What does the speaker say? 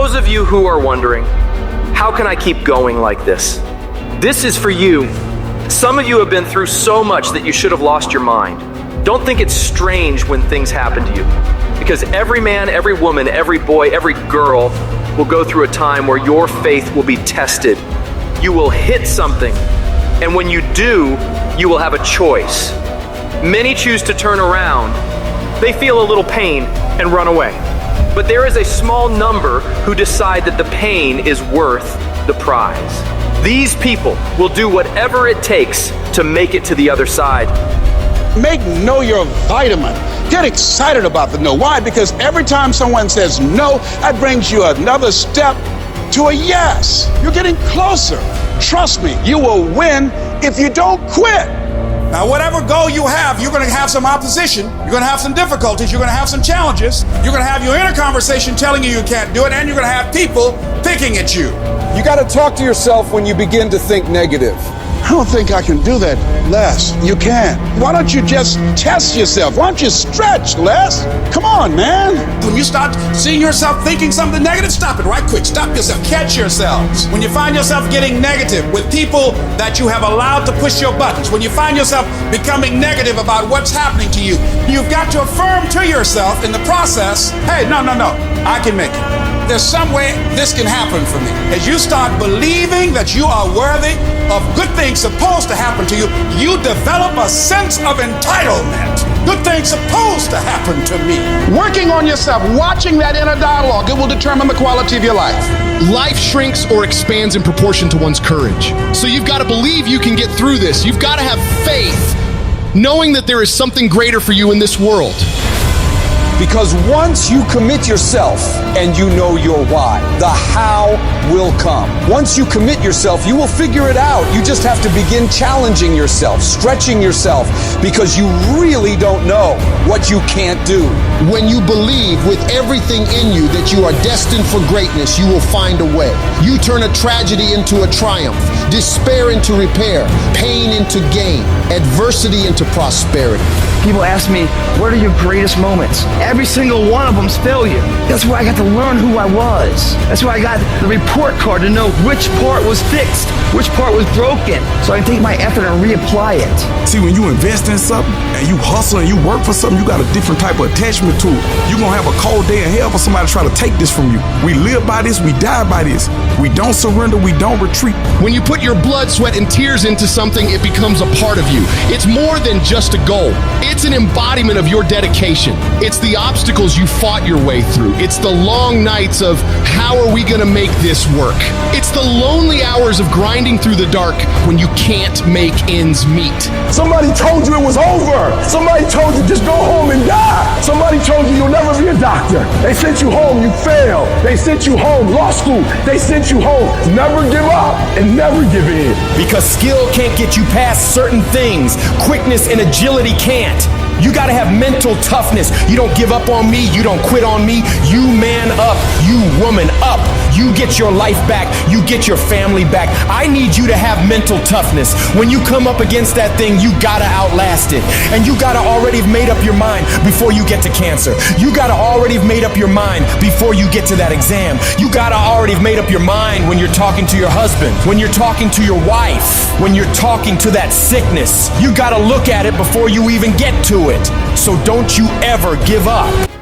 those of you who are wondering, how can I keep going like this? This is for you. Some of you have been through so much that you should have lost your mind. Don't think it's strange when things happen to you, because every man, every woman, every boy, every girl will go through a time where your faith will be tested. You will hit something, and when you do, you will have a choice. Many choose to turn around. They feel a little pain and run away. But there is a small number who decide that the pain is worth the prize. These people will do whatever it takes to make it to the other side. Make no your vitamin. Get excited about the no. Why? Because every time someone says no, that brings you another step to a yes. You're getting closer. Trust me, you will win if you don't quit. Now, whatever goal you have, you're going to have some opposition. You're going to have some difficulties. You're going to have some challenges. You're going to have your inner conversation telling you can't do it, and you're going to have people picking at you. You got to talk to yourself when you begin to think negative. I don't think I can do that, Les. You can. Why don't you just test yourself? Why don't you stretch, Les? Come on, man. When you start seeing yourself thinking something negative, stop it right quick. Stop yourself. Catch yourselves. When you find yourself getting negative with people that you have allowed to push your buttons, when you find yourself becoming negative about what's happening to you, you've got to affirm to yourself in the process, hey, no, I can make it. There's some way this can happen for me. As you start believing that you are worthy of good things supposed to happen to you, you develop a sense of entitlement. Good things supposed to happen to me. Working on yourself, watching that inner dialogue, it will determine the quality of your life. Life shrinks or expands in proportion to one's courage. So you've got to believe you can get through this. You've got to have faith, knowing that there is something greater for you in this world. Because once you commit yourself and you know your why, the how will come. Once you commit yourself, you will figure it out. You just have to begin challenging yourself, stretching yourself, because you really don't know what you can't do. When you believe with everything in you that you are destined for greatness, you will find a way. You turn a tragedy into a triumph, despair into repair, pain into gain, adversity into prosperity. People ask me, what are your greatest moments? Every single one of them's failure. That's where I got to learn who I was. That's where I got the report card to know which part was fixed, which part was broken, so I can take my effort and reapply it. See, when you invest in something and you hustle and you work for something, you got a different type of attachment to it. You're gonna have a cold day in hell for somebody to try to take this from you. We live by this, we die by this. We don't surrender, we don't retreat. When you put your blood, sweat, and tears into something, it becomes a part of you. It's more than just a goal. It's an embodiment of your dedication. It's the obstacles you fought your way through. It's the long nights of how are we gonna make this work? It's the lonely hours of grinding through the dark when you can't make ends meet. Somebody told you it was over. Somebody told you just go home and die. Somebody told you you'll never be a doctor. They sent you home, you failed. They sent you home, law school. They sent you home. Never give up and never give in. Because skill can't get you past certain things. Quickness and agility can't. You gotta have mental toughness. You don't give up on me, you don't quit on me. You man up, you woman up. You get your life back, you get your family back. I need you to have mental toughness. When you come up against that thing, you gotta outlast it. And you gotta already have made up your mind before you get to cancer. You gotta already have made up your mind before you get to that exam. You gotta already have made up your mind when you're talking to your husband, when you're talking to your wife, when you're talking to that sickness. You gotta look at it before you even get to it. So don't you ever give up.